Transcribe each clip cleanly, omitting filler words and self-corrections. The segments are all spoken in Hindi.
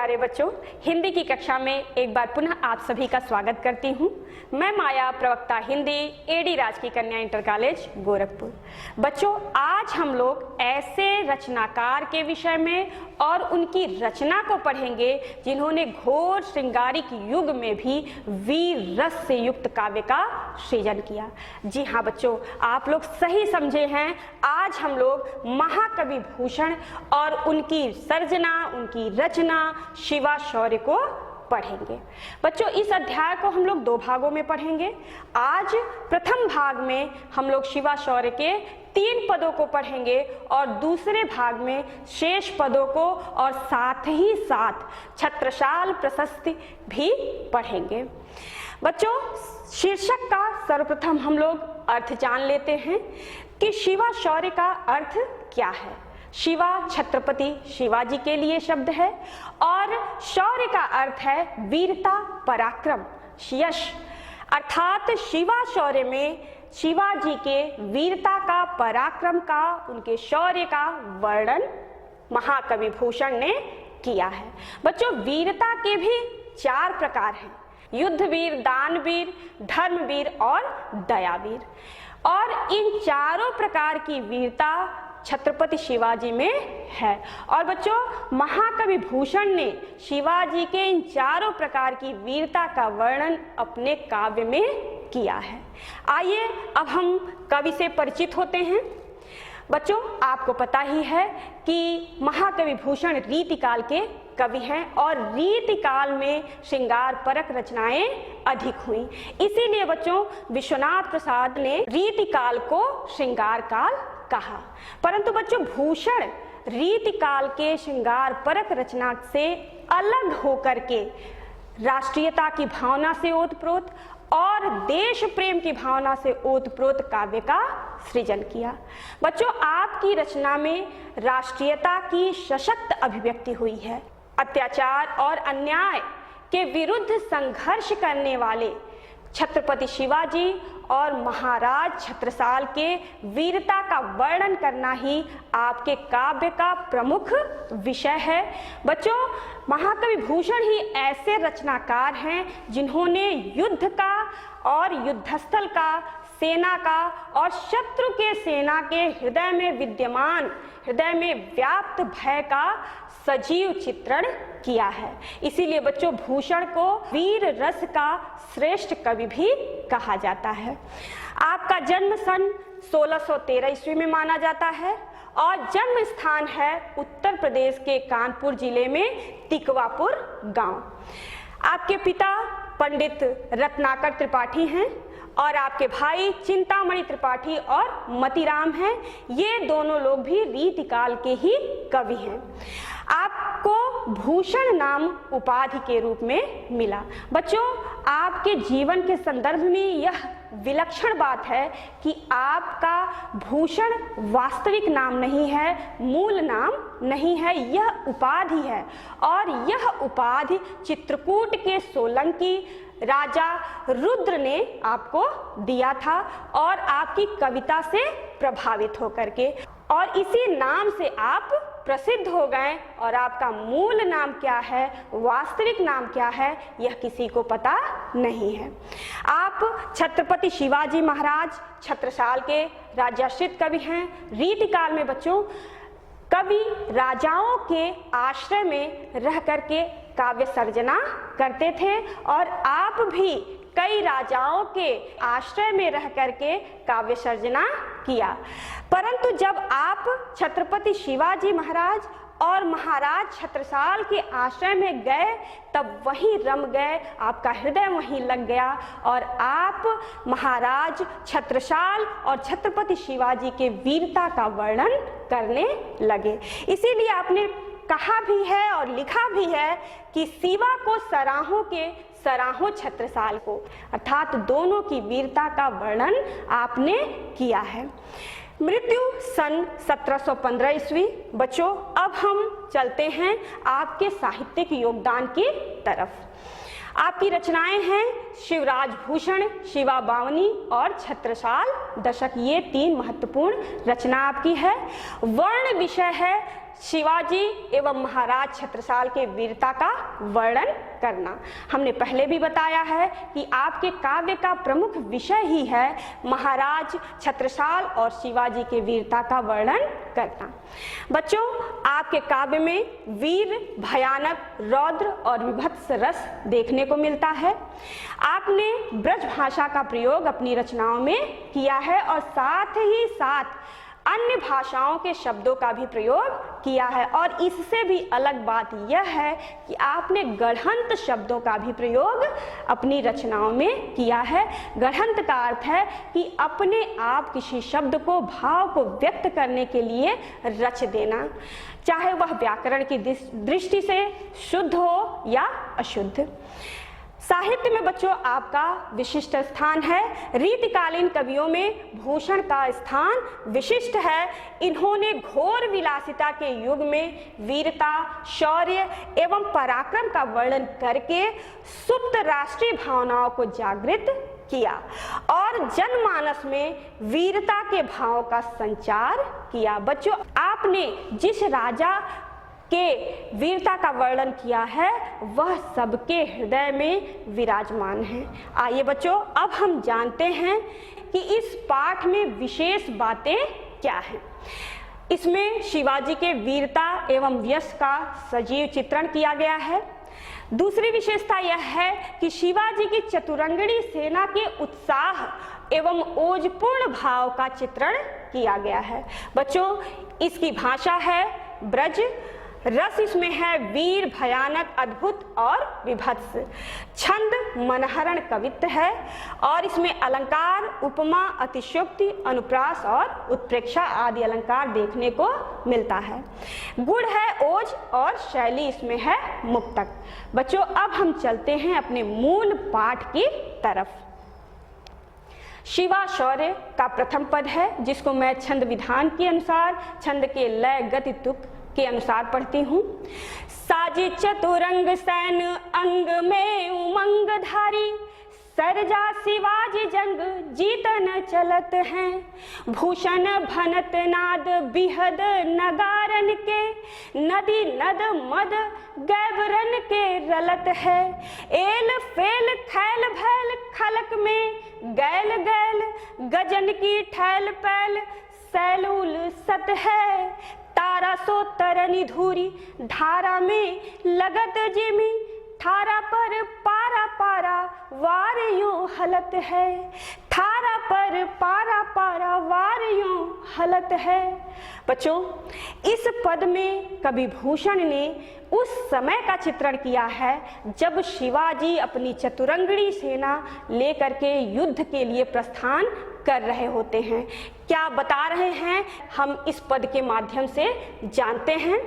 प्यारे बच्चों, हिंदी की कक्षा में एक बार पुनः आप सभी का स्वागत करती हूँ। मैं माया, प्रवक्ता हिंदी, एडी राजकीय कन्या इंटर कॉलेज गोरखपुर। बच्चों, आज हम लोग ऐसे रचनाकार के विषय में और उनकी रचना को पढ़ेंगे जिन्होंने घोर श्रृंगारिक युग में भी वीर रस से युक्त काव्य का सृजन किया। जी हाँ बच्चों, आप लोग सही समझे हैं। आज हम लोग महाकवि भूषण और उनकी सर्जना, उनकी रचना शिवा शौर्य को पढ़ेंगे। बच्चों, इस अध्याय को हम लोग 2 भागों में पढ़ेंगे। आज प्रथम भाग में हम लोग शिवा शौर्य के 3 पदों को पढ़ेंगे और दूसरे भाग में शेष पदों को और साथ ही साथ छत्रसाल प्रशस्ति भी पढ़ेंगे। बच्चों, शीर्षक का सर्वप्रथम हम लोग अर्थ जान लेते हैं कि शिवा शौर्य का अर्थ क्या है। शिवा छत्रपति शिवाजी के लिए शब्द है और शौर्य का अर्थ है वीरता, पराक्रम, यश। अर्थात शिवा शौर्य में शिवाजी के वीरता का, पराक्रम का, उनके शौर्य का वर्णन महाकवि भूषण ने किया है। बच्चों, वीरता के भी 4 प्रकार हैं: युद्धवीर, दानवीर, धर्मवीर और दयावीर। और इन चारों प्रकार की वीरता छत्रपति शिवाजी में है। और बच्चों, महाकवि भूषण ने शिवाजी के इन चारों प्रकार की वीरता का वर्णन अपने काव्य में किया है। आइए अब हम कवि से परिचित होते हैं। बच्चों, आपको पता ही है कि महाकवि भूषण रीतिकाल के कवि हैं और रीतिकाल में श्रृंगार परक रचनाएं अधिक हुई। इसीलिए बच्चों, विश्वनाथ प्रसाद ने रीतिकाल को श्रृंगार काल कहा। परंतु बच्चों, भूषण रीतिकाल के श्रृंगार परक रचना से अलग होकर के राष्ट्रीयता की भावना से ओतप्रोत और देश प्रेम की भावना से ओतप्रोत काव्य का सृजन किया। बच्चों, आपकी रचना में राष्ट्रीयता की सशक्त अभिव्यक्ति हुई है। अत्याचार और अन्याय के विरुद्ध संघर्ष करने वाले छत्रपति शिवाजी और महाराज छत्रसाल के वीरता का वर्णन करना ही आपके काव्य का प्रमुख विषय है। बच्चों, महाकवि भूषण ही ऐसे रचनाकार हैं जिन्होंने युद्ध का और युद्धस्थल का, सेना का और शत्रु के सेना के हृदय में विद्यमान, हृदय में व्याप्त भय का सजीव चित्रण किया है। इसीलिए बच्चों, भूषण को वीर रस का श्रेष्ठ कवि भी कहा जाता है। आपका जन्म सन 1613 ईस्वी में माना जाता है और जन्म स्थान है उत्तर प्रदेश के कानपुर जिले में तिकवापुर गांव। आपके पिता पंडित रत्नाकर त्रिपाठी हैं और आपके भाई चिंतामणि त्रिपाठी और मतीराम हैं। ये दोनों लोग भी रीतिकाल के ही कवि हैं। आपको भूषण नाम उपाधि के रूप में मिला। बच्चों, आपके जीवन के संदर्भ में यह विलक्षण बात है कि आपका भूषण वास्तविक नाम नहीं है, मूल नाम नहीं है, यह उपाधि है। और यह उपाधि चित्रकूट के सोलंकी राजा रुद्र ने आपको दिया था और आपकी कविता से प्रभावित होकर के, और इसी नाम से आप प्रसिद्ध हो गए। और आपका मूल नाम क्या है, वास्तविक नाम क्या है, यह किसी को पता नहीं है। आप छत्रपति शिवाजी महाराज छत्रसाल के राज्याश्रित कवि हैं। रीतिकाल में बच्चों, कवि राजाओं के आश्रय में रह करके काव्य सर्जना करते थे और आप भी कई राजाओं के आश्रय में रह करके काव्य सर्जना किया। परंतु जब आप छत्रपति शिवाजी महाराज और महाराज छत्रसाल के आश्रय में गए तब वहीं रम गए, आपका हृदय वहीं लग गया और आप महाराज छत्रसाल और छत्रपति शिवाजी के वीरता का वर्णन करने लगे। इसीलिए आपने कहा भी है और लिखा भी है कि शिवा को सराहों के सराहों छत्रसाल को, अर्थात दोनों की वीरता का वर्णन आपने किया है। मृत्यु सन 1715 ईस्वी। बच्चों, अब हम चलते हैं आपके साहित्यिक योगदान की तरफ। आपकी रचनाएं हैं शिवराज भूषण, शिवा बावनी और छत्रसाल दशक। ये 3 महत्वपूर्ण रचना आपकी है। वर्ण विषय है शिवाजी एवं महाराज छत्रसाल के वीरता का वर्णन करना। हमने पहले भी बताया है कि आपके काव्य का प्रमुख विषय ही है महाराज छत्रसाल और शिवाजी के वीरता का वर्णन करना। बच्चों, आपके काव्य में वीर, भयानक, रौद्र और विभत्स रस देखने को मिलता है। आपने ब्रज भाषा का प्रयोग अपनी रचनाओं में किया है और साथ ही साथ अन्य भाषाओं के शब्दों का भी प्रयोग किया है। और इससे भी अलग बात यह है कि आपने गढ़ंत शब्दों का भी प्रयोग अपनी रचनाओं में किया है। गढ़ंत का अर्थ है कि अपने आप किसी शब्द को, भाव को व्यक्त करने के लिए रच देना, चाहे वह व्याकरण की दृष्टि से शुद्ध हो या अशुद्ध। साहित्य में बच्चों आपका विशिष्ट स्थान है। रीतिकालीन कवियों में भूषण का स्थान विशिष्ट है। इन्होंने घोर विलासिता के युग में वीरता, शौर्य एवं पराक्रम का वर्णन करके सुप्त राष्ट्रीय भावनाओं को जागृत किया और जनमानस में वीरता के भाव का संचार किया। बच्चों, आपने जिस राजा के वीरता का वर्णन किया है वह सबके हृदय में विराजमान है। आइए बच्चों, अब हम जानते हैं कि इस पाठ में विशेष बातें क्या हैं। इसमें शिवाजी के वीरता एवं यश का सजीव चित्रण किया गया है। दूसरी विशेषता यह है कि शिवाजी की चतुरंगणी सेना के उत्साह एवं ओजपूर्ण भाव का चित्रण किया गया है। बच्चों, इसकी भाषा है ब्रज, रस इसमें है वीर, भयानक, अद्भुत और विभत्स। छंद मनहरण कवित्व है और इसमें अलंकार, उपमा, अतिशयोक्ति, अनुप्रास और उत्प्रेक्षा आदि अलंकार देखने को मिलता है। गुण है ओज और शैली इसमें है मुक्तक। बच्चों, अब हम चलते हैं अपने मूल पाठ की तरफ। शिवा शौर्य का प्रथम पद है, जिसको मैं छंद विधान के अनुसार, छंद के लय, गति, तुक के अनुसार पढ़ती हूँ। साजी चतुरंग सैन अंग में उमंग धारी, सरजा शिवाजी जंग जीतन चलत हैं। भूषण भनत नाद बिहद नगारन के, नदी नद मद गैबरन के रलत है। एल फेल खैल भैल खलक में गैल गैल, गजन की ठैल पैल सैलूल सत है। तारा सो तरनी धूरी धारा में लगत जिमी, थारा पर पारा पारा वार यूं हलत है। थारा पर पारा पारा वार यूं हलत है। बच्चों, इस पद में कवि भूषण ने उस समय का चित्रण किया है जब शिवाजी अपनी चतुरंगणी सेना लेकर के युद्ध के लिए प्रस्थान कर रहे होते हैं। क्या बता रहे हैं हम इस पद के माध्यम से जानते हैं।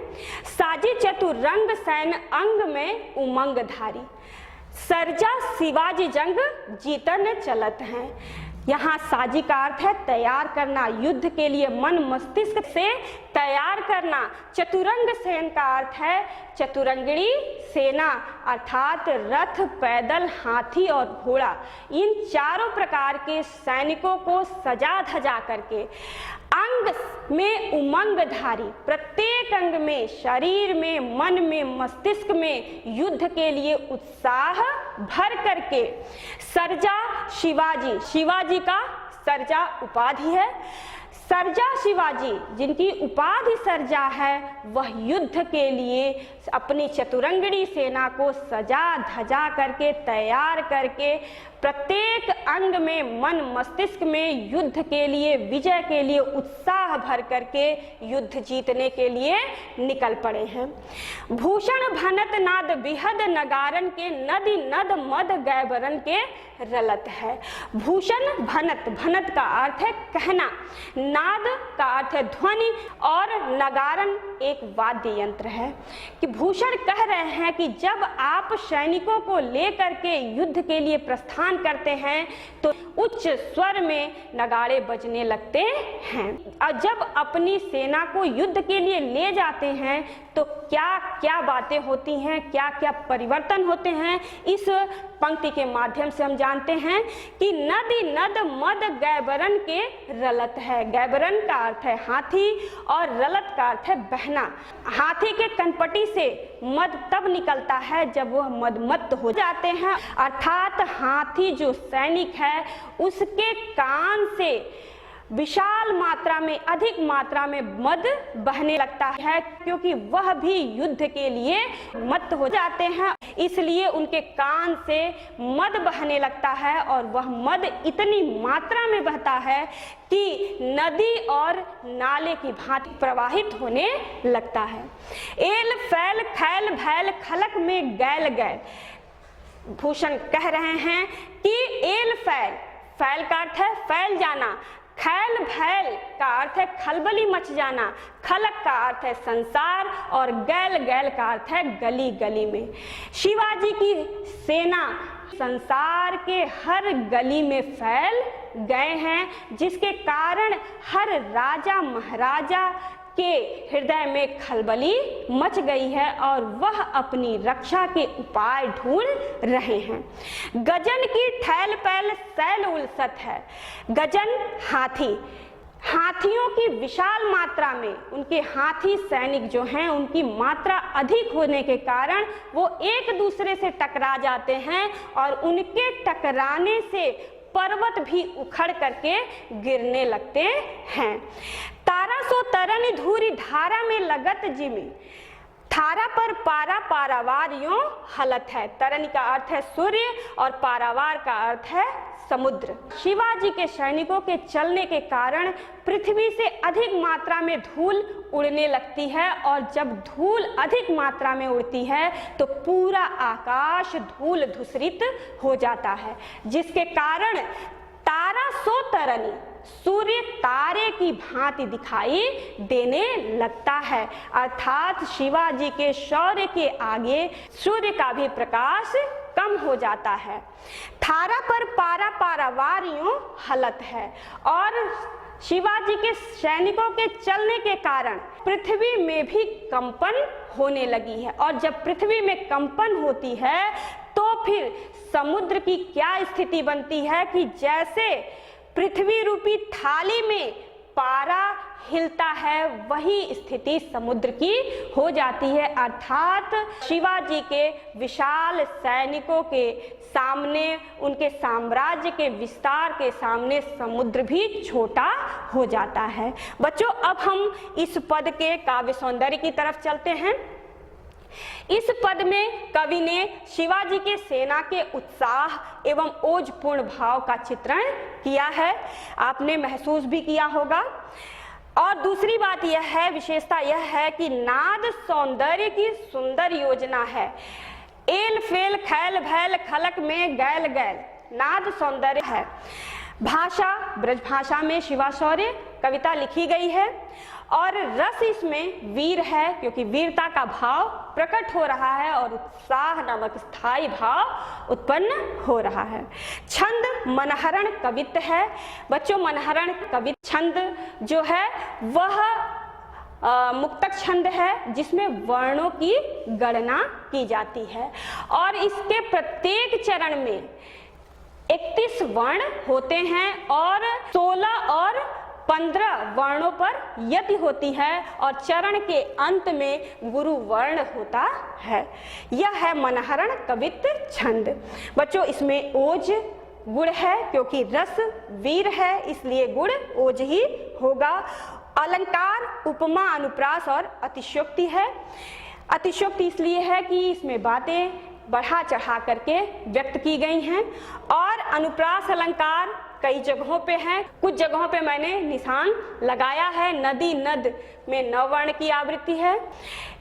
साजी चतुरंग सैन अंग में उमंग धारी, सरजा शिवाजी जंग जीतन चलत हैं। यहाँ साजी का अर्थ है तैयार करना, युद्ध के लिए मन मस्तिष्क से तैयार करना। चतुरंग सेन का अर्थ है चतुरंगणी सेना, अर्थात रथ, पैदल, हाथी और घोड़ा, इन चारों प्रकार के सैनिकों को सजा धजा करके। अंग में उमंग धारी, प्रत्येक अंग में, शरीर में, मन में, मस्तिष्क में युद्ध के लिए उत्साह भर करके। सरजा शिवाजी, शिवाजी का सरजा उपाधि है। सरजा शिवाजी, जिनकी उपाधि सरजा है, वह युद्ध के लिए अपनी चतुरंगणी सेना को सजा धजा करके, तैयार करके, प्रत्येक अंग में, मन मस्तिष्क में युद्ध के लिए, विजय के लिए उत्साह भर करके युद्ध जीतने के लिए निकल पड़े हैं। भूषण भनत नाद बिहद नगारन के, नदी नद मद गैबरन के रलत है। भूषण भनत, भनत का अर्थ है कहना, नाद का अर्थ है ध्वनि और नगारन एक वाद्य यंत्र है। कि भूषण कह रहे हैं कि जब आप सैनिकों को लेकर के युद्ध के लिए प्रस्थान करते हैं तो उच्च स्वर में नगाड़े बजने लगते हैं, और जब अपनी सेना को युद्ध के लिए ले जाते हैं तो क्या क्या बातें होती हैं, क्या क्या परिवर्तन होते हैं, इस पंक्ति के माध्यम से हम जानते हैं कि नदी नद मद गैबरन के रलत है। गैबरन का अर्थ है हाथी और रलत का अर्थ है बहना। हाथी के कनपटी से मद तब निकलता है जब वह मदमत्त हो जाते हैं, अर्थात हाथी जो सैनिक है उसके कान से विशाल मात्रा में, अधिक मात्रा में मद बहने लगता है, क्योंकि वह भी युद्ध के लिए मत्त हो जाते हैं, इसलिए उनके कान से मद बहने लगता है और वह मद इतनी मात्रा में बहता है कि नदी और नाले की भांति प्रवाहित होने लगता है। एल फैल खैल भैल खलक में गैल गैल, भूषण कह रहे हैं कि एल फैल, फैल का अर्थ है फैल जाना, खैल भैल का अर्थ है खलबली मच जाना, खलक का अर्थ है संसार और गैल गैल का अर्थ है गली गली में। शिवाजी की सेना संसार के हर गली में फैल गए हैं, जिसके कारण हर राजा महाराजा के हृदय में खलबली मच गई है और वह अपनी रक्षा के उपाय ढूंढ रहे हैं। गजन की ठैल पैल सैल उलसत है। गजन हाथी, हाथियों की विशाल मात्रा में, उनके हाथी सैनिक जो हैं उनकी मात्रा अधिक होने के कारण वो एक दूसरे से टकरा जाते हैं और उनके टकराने से पर्वत भी उखड़ करके गिरने लगते हैं। तारा सो तरन धूरी धारा में लगत जिमी, थारा पर पारा पारावार यों हलत है। तरन का अर्थ है सूर्य और पारावार का अर्थ है समुद्र। शिवाजी के सैनिकों के चलने के कारण पृथ्वी से अधिक मात्रा में धूल उड़ने लगती है और जब धूल अधिक मात्रा में उड़ती है तो पूरा आकाश धूल धूसरित हो जाता है, जिसके कारण तारा सो तरनी, सूर्य तारे की भांति दिखाई देने लगता है, अर्थात शिवाजी के शौर्य के आगे सूर्य का भी प्रकाश कम हो जाता है। थारा पर पारा पारावार यूं हलत है और शिवाजी के सैनिकों के चलने के कारण पृथ्वी में भी कंपन होने लगी है और जब पृथ्वी में कंपन होती है तो फिर समुद्र की क्या स्थिति बनती है कि जैसे पृथ्वी रूपी थाली में पारा हिलता है वही स्थिति समुद्र की हो जाती है, अर्थात शिवाजी के विशाल सैनिकों के सामने, उनके साम्राज्य के विस्तार के सामने समुद्र भी छोटा हो जाता है। बच्चों, अब हम इस पद के काव्य सौंदर्य की तरफ चलते हैं। इस पद में कवि ने शिवाजी के सेना के उत्साह एवं ओजपूर्ण भाव का चित्रण किया है, आपने महसूस भी किया होगा। और दूसरी बात यह है, विशेषता यह है कि नाद सौंदर्य की सुंदर योजना है। एल फेल खैल भैल खलक में गैल गैल, नाद सौंदर्य है। भाषा ब्रज भाषा में शिवा शौर्य कविता लिखी गई है और रस इसमें वीर है, क्योंकि वीरता का भाव प्रकट हो रहा है और उत्साह नामक स्थायी भाव उत्पन्न हो रहा है। छंद मनहरण कवित्व है। बच्चों, मनहरण कवित्व छंद जो है वह मुक्तक छंद है जिसमें वर्णों की गणना की जाती है और इसके प्रत्येक चरण में 31 वर्ण होते हैं और 16 और 15 वर्णों पर यति होती है और चरण के अंत में गुरु वर्ण होता है। यह है मनहरण कवित्व छंद। बच्चों, इसमें ओज गुण है, क्योंकि रस वीर है इसलिए गुण ओज ही होगा। अलंकार उपमा अनुप्रास और अतिशयोक्ति है। अतिशयोक्ति इसलिए है कि इसमें बातें बढ़ा चढ़ा करके व्यक्त की गई हैं और अनुप्रास अलंकार कई जगहों पे हैं, कुछ जगहों पे मैंने निशान लगाया है। नदी नद में 9 वर्ण की आवृत्ति है।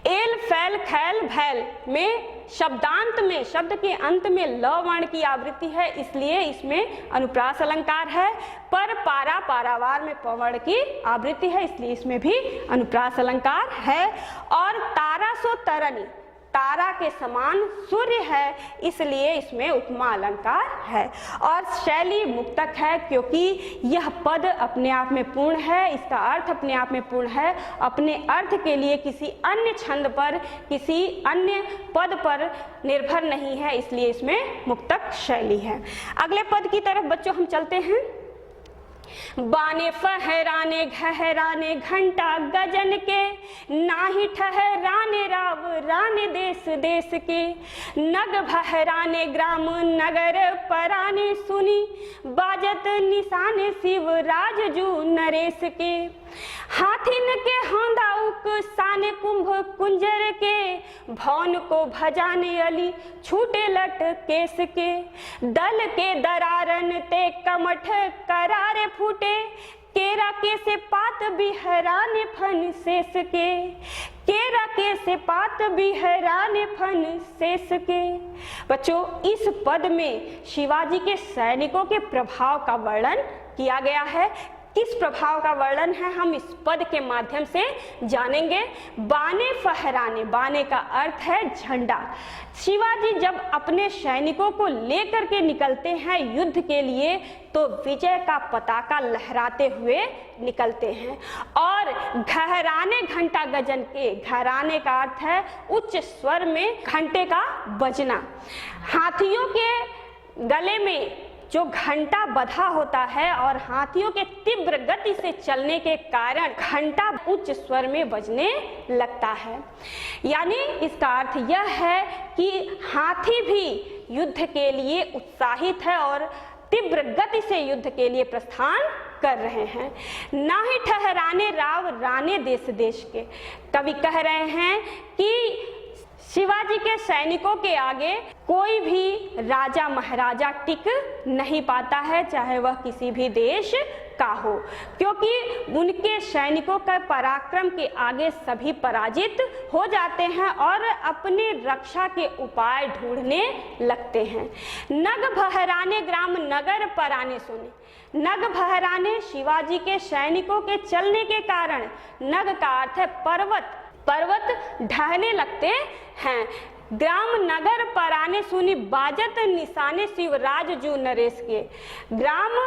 एल फैल खैल भैल में शब्दांत में, शब्द के अंत में ल वर्ण की आवृत्ति है, इसलिए इसमें अनुप्रास अलंकार है। पर पारा पारावार में प वर्ण की आवृत्ति है, इसलिए इसमें भी अनुप्रास अलंकार है। और तारा सो तरनी, तारा के समान सूर्य है, इसलिए इसमें उपमा अलंकार है। और शैली मुक्तक है क्योंकि यह पद अपने आप में पूर्ण है, इसका अर्थ अपने आप में पूर्ण है, अपने अर्थ के लिए किसी अन्य छंद पर, किसी अन्य पद पर निर्भर नहीं है, इसलिए इसमें मुक्तक शैली है। अगले पद की तरफ बच्चों हम चलते हैं। बाने फहराने घहराने घंटा गजन के, नाही ठहराने राव राने देश देश के, नग भहराने ग्राम नगर पराने सुनी, बाजत निशाने शिव राजजू नरेश के, हाथिन के होंदाउक साने कुंभ कुंजर के, भौन को भजाने अली छूटे लट केस के, दल के दरारन ते कमठ करारे फूटे, केरा के से पात बिहराने फन शेष के, केरा के से पात बिहराने फन शेष के। बच्चों, इस पद में शिवाजी के सैनिकों के प्रभाव का वर्णन किया गया है। किस प्रभाव का वर्णन है हम इस पद के माध्यम से जानेंगे। बाने फहराने, बाने का अर्थ है झंडा। शिवाजी जब अपने सैनिकों को लेकर के निकलते हैं युद्ध के लिए तो विजय का पताका लहराते हुए निकलते हैं। और घहराने घंटा गजन के, घहराने का अर्थ है उच्च स्वर में घंटे का बजना। हाथियों के गले में जो घंटा बंधा होता है और हाथियों के तीव्र गति से चलने के कारण घंटा उच्च स्वर में बजने लगता है। यानी इसका अर्थ यह है कि हाथी भी युद्ध के लिए उत्साहित है और तीव्र गति से युद्ध के लिए प्रस्थान कर रहे हैं। ना ही ठहराने राव राने देश देश के, कवि कह रहे हैं कि शिवाजी के सैनिकों के आगे कोई भी राजा महाराजा टिक नहीं पाता है, चाहे वह किसी भी देश का हो, क्योंकि उनके सैनिकों के पराक्रम के आगे सभी पराजित हो जाते हैं और अपने रक्षा के उपाय ढूंढने लगते हैं। नग भहराने ग्राम नगर पराने सुने, नग भहराने शिवाजी के सैनिकों के चलने के कारण, नग का अर्थ है पर्वत, पर्वत ढहने लगते हैं। ग्राम नगर पराने सुनी, बाजत निशाने शिवराज जू नरेश के, ग्राम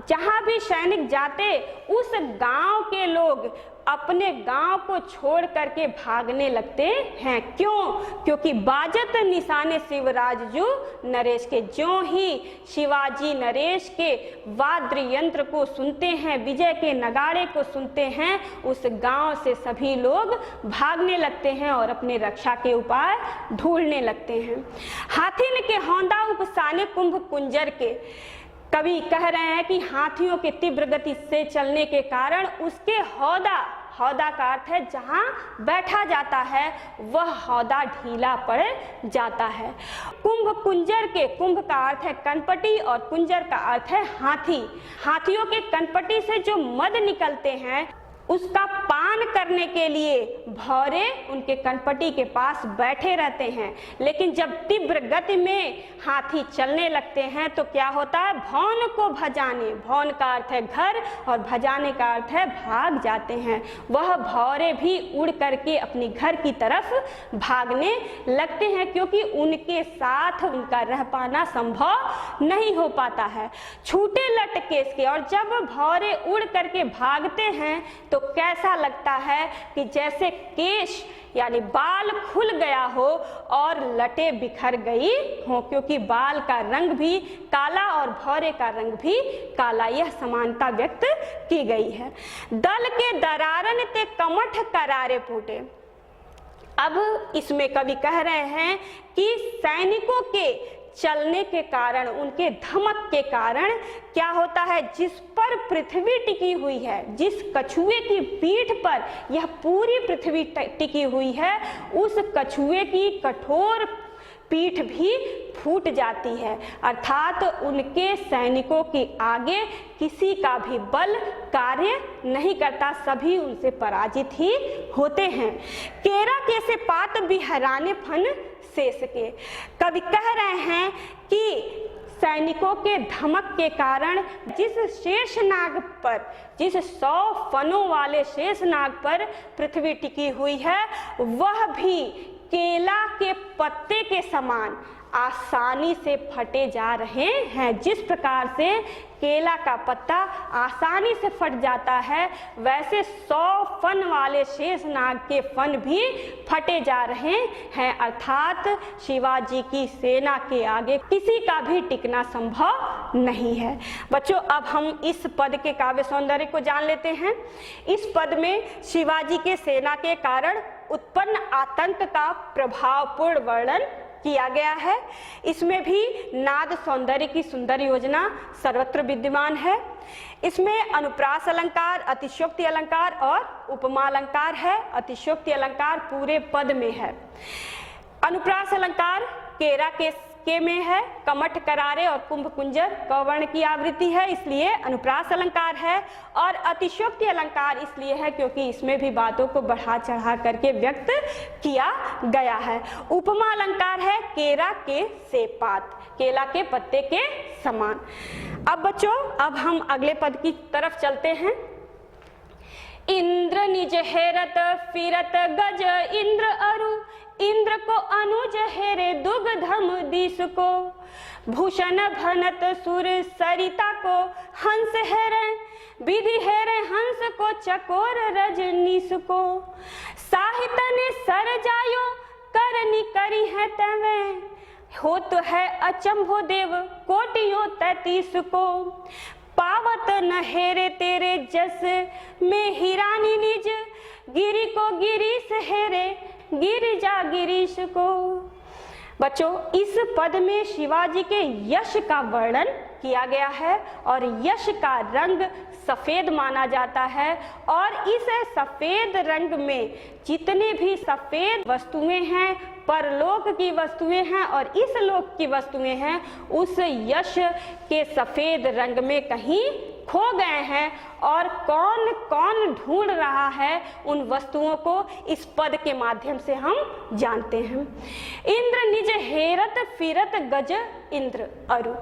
जहाँ भी सैनिक जाते उस गांव के लोग अपने गांव को छोड़ करके भागने लगते हैं। क्यों? क्योंकि बाजत निशाने शिवराज जू नरेश के, ज्यों ही शिवाजी नरेश के वाद्य यंत्र को सुनते हैं, विजय के नगाड़े को सुनते हैं, उस गांव से सभी लोग भागने लगते हैं और अपने रक्षा के उपाय ढूंढने लगते हैं। हाथी के हौंदा उपसाने कुंभ कुंजर के, कवि कह रहे हैं कि हाथियों के तीव्र गति से चलने के कारण उसके हौदा, हौदा का अर्थ है जहां बैठा जाता है, वह हौदा ढीला पड़ जाता है। कुंभ कुंजर के, कुंभ का अर्थ है कनपटी और कुंजर का अर्थ है हाथी। हाथियों के कनपटी से जो मद निकलते हैं उसका पान करने के लिए भौरे उनके कनपटी के पास बैठे रहते हैं, लेकिन जब तीव्र गति में हाथी चलने लगते हैं तो क्या होता है, भौन को भजाने, भौन का अर्थ है घर और भजाने का अर्थ है भाग जाते हैं, वह भौरे भी उड़ करके अपनी घर की तरफ भागने लगते हैं, क्योंकि उनके साथ उनका रह पाना संभव नहीं हो पाता है। छूटे लट केस के, और जब भौरे उड़ करके भागते हैं तो कैसा लगता है कि जैसे केश यानी बाल खुल गया हो और लटे बिखर गई हो, क्योंकि बाल का रंग भी काला और भौरे का रंग भी काला, यह समानता व्यक्त की गई है। दल के दरारन ते कमठ करारे फूटे। अब इसमें कवि कह रहे हैं कि सैनिकों के चलने के कारण, उनके धमक के कारण क्या होता है, जिस पर पृथ्वी टिकी हुई है, जिस कछुए की पीठ पर यह पूरी पृथ्वी टिकी हुई है, उस कछुए की कठोर पीठ भी फूट जाती है, अर्थात उनके सैनिकों के आगे किसी का भी बल कार्य नहीं करता, सभी उनसे पराजित ही होते हैं। केरा के से पात बिहराने फन शेष के, कवि कह रहे हैं कि सैनिकों के धमक के कारण जिस शेषनाग पर, जिस 100 फनों वाले शेषनाग पर पृथ्वी टिकी हुई है, वह भी केला के पत्ते के समान आसानी से फटे जा रहे हैं। जिस प्रकार से केला का पत्ता आसानी से फट जाता है, वैसे 100 फन वाले शेषनाग के फन भी फटे जा रहे हैं। अर्थात शिवाजी की सेना के आगे किसी का भी टिकना संभव नहीं है। बच्चों, अब हम इस पद के काव्य सौंदर्य को जान लेते हैं। इस पद में शिवाजी के सेना के कारण उत्पन्न आतंक का प्रभावपूर्ण वर्णन किया गया है। इसमें भी नाद सौंदर्य की सुंदर योजना सर्वत्र विद्यमान है। इसमें अनुप्रास अलंकार, अतिशयोक्ति अलंकार और उपमा अलंकार है। अतिशयोक्ति अलंकार पूरे पद में है। अनुप्रास अलंकार केरा के में है, कमठ करारे और कुंभ कुंजर कवर्ण की आवृत्ति है, इसलिए अनुप्रास अलंकार है। और अतिशयोक्ति अलंकार इसलिए है क्योंकि इसमें भी बातों को बढ़ा चढ़ा करके व्यक्त किया गया है। उपमा अलंकार है केरा के सेपात, केला के पत्ते के समान। अब बच्चों, अब हम अगले पद की तरफ चलते हैं। इंद्र निज हेरत फिरत गज इंद्र अरु, इंद्र को अनुज हेरे दुग्धम दिस को, भूषण भनत सुर सरिता को हंस हेरे, विधि हेरे हंस को चकोर रजनीश को, साहित्य ने सर जायो करनी करी है तवे, हो तो है अचंभो देव कोटियों 33 को, पावत न हेरे तेरे जस में हिरानी निज, गिरी को गिरीश हेरे गिरिजा गिरीश को। बच्चों, इस पद में शिवाजी के यश का वर्णन किया गया है और यश का रंग सफेद माना जाता है। और इस सफेद रंग में जितने भी सफेद वस्तुएं हैं, परलोक की वस्तुएं हैं और इस लोक की वस्तुएं हैं, उस यश के सफेद रंग में कहीं खो गए हैं। और कौन कौन ढूंढ रहा है उन वस्तुओं को, इस पद के माध्यम से हम जानते हैं। इंद्र निज हेरत फिरत गज इंद्र अरु,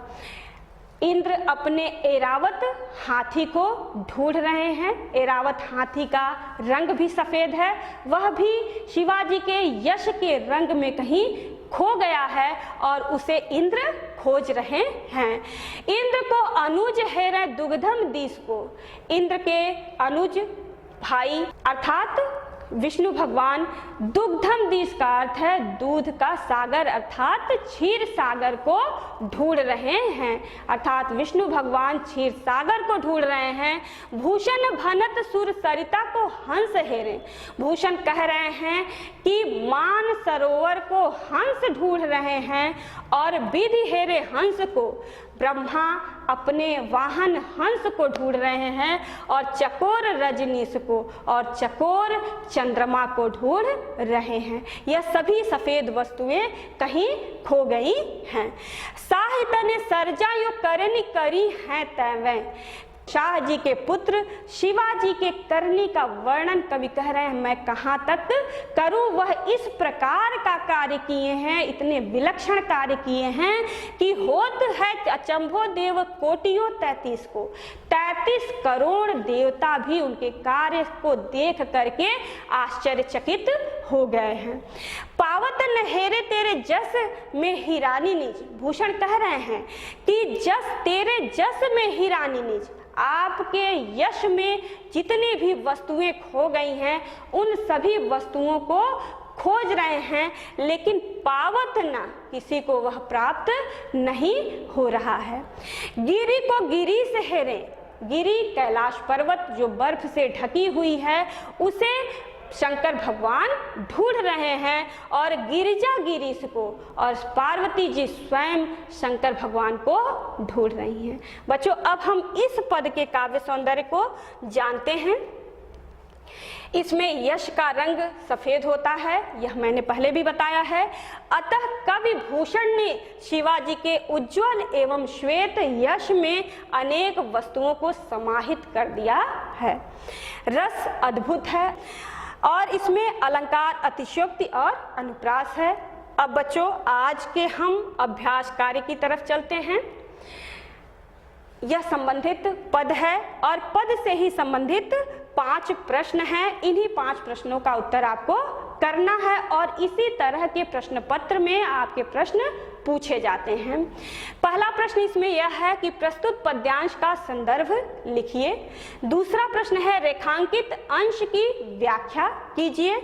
इंद्र अपने एरावत हाथी को ढूंढ रहे हैं। एरावत हाथी का रंग भी सफेद है, वह भी शिवाजी के यश के रंग में कहीं खो गया है और उसे इंद्र खोज रहे हैं। इंद्र को अनुज हेरे दुग्धम दिस को, इंद्र के अनुज भाई अर्थात विष्णु भगवान, दुग्धम दिस का अर्थ है दूध का सागर अर्थात क्षीर सागर को ढूंढ रहे हैं। अर्थात विष्णु भगवान क्षीर सागर को ढूंढ रहे हैं। भूषण भनत सुर सरिता को हंस हेरे, भूषण कह रहे हैं कि मान सरोवर को हंस ढूंढ रहे हैं और विधि हेरे हंस को, ब्रह्मा अपने वाहन हंस को ढूंढ रहे हैं और चकोर रजनीश को और चकोर चंद्रमा को ढूंढ रहे हैं। यह सभी सफेद वस्तुएं कहीं खो गई हैं। साहित्य ने सर्जायो करनी करी है तैवें, शाह जी के पुत्र शिवाजी के करनी का वर्णन कवि कह रहे हैं मैं कहाँ तक करूं। वह इस प्रकार का कार्य किए हैं, इतने विलक्षण कार्य किए हैं कि होत है अचंभो देव कोटियों 33 को, 33 करोड़ देवता भी उनके कार्य को देख करके आश्चर्यचकित हो गए हैं। पावत नहेरे तेरे जस में हिरानी निज, भूषण कह रहे हैं कि जस तेरे जस में हिरानी निज, आपके यश में जितनी भी वस्तुएं खो गई हैं उन सभी वस्तुओं को खोज रहे हैं, लेकिन पावत ना किसी को वह प्राप्त नहीं हो रहा है। गिरी को गिरी से हेरे, गिरी कैलाश पर्वत जो बर्फ से ढकी हुई है उसे शंकर भगवान ढूंढ रहे हैं और गिरिजा गिरीश को, और पार्वती जी स्वयं शंकर भगवान को ढूंढ रही हैं। बच्चों, अब हम इस पद के काव्य सौंदर्य को जानते हैं। इसमें यश का रंग सफेद होता है, यह मैंने पहले भी बताया है। अतः कवि भूषण ने शिवाजी के उज्जवल एवं श्वेत यश में अनेक वस्तुओं को समाहित कर दिया है। रस अद्भुत है और इसमें अलंकार, अतिशयोक्ति और अनुप्रास है। अब बच्चों, आज के हम अभ्यास कार्य की तरफ चलते हैं। यह संबंधित पद है और पद से ही संबंधित 5 प्रश्न हैं। इन्हीं 5 प्रश्नों का उत्तर आपको करना है और इसी तरह के प्रश्न पत्र में आपके प्रश्न पूछे जाते हैं। पहला प्रश्न इसमें यह है कि प्रस्तुत पद्यांश का संदर्भ लिखिए। दूसरा प्रश्न है रेखांकित अंश की व्याख्या कीजिए।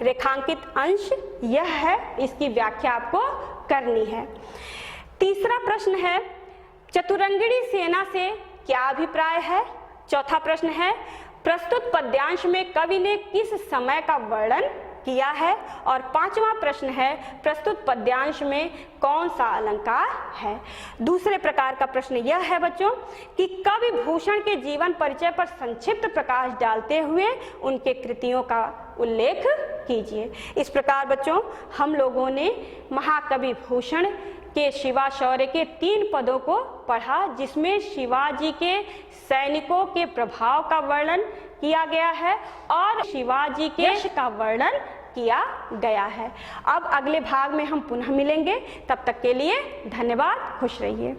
रेखांकित अंश यह है, इसकी व्याख्या आपको करनी है। तीसरा प्रश्न है चतुरंगिणी सेना से क्या अभिप्राय है। चौथा प्रश्न है प्रस्तुत पद्यांश में कवि ने किस समय का वर्णन किया है। और पांचवा प्रश्न है प्रस्तुत पद्यांश में कौन सा अलंकार है। दूसरे प्रकार का प्रश्न यह है बच्चों कि कवि भूषण के जीवन परिचय पर संक्षिप्त प्रकाश डालते हुए उनके कृतियों का उल्लेख कीजिए। इस प्रकार बच्चों हम लोगों ने महाकवि भूषण के शिवा शौर्य के 3 पदों को पढ़ा, जिसमें शिवाजी के सैनिकों के प्रभाव का वर्णन किया गया है और शिवाजी के यश का वर्णन किया गया है। अब अगले भाग में हम पुनः मिलेंगे, तब तक के लिए धन्यवाद, खुश रहिए।